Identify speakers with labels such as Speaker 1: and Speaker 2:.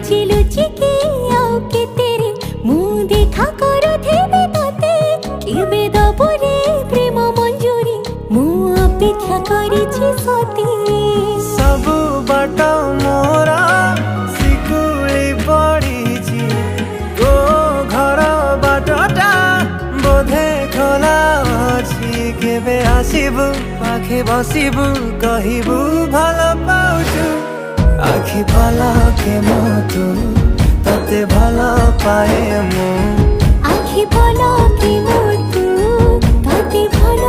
Speaker 1: लुचि लुचि के आओ के तेरे मुँह देखा करो थे तते केबे दबो रे प्रेम मंजूरी मुँह अपेक्षा करिछि सती
Speaker 2: सब बाट मोरा सिकुली पड़िछि तो घर बाटटा बोधे खोला अछि केबे आसिबु पाखे बसिबु कहिबु भल पाउछु आखि पलके मोतु तते भल पाए मु
Speaker 1: आखि पलके मोतु तते भल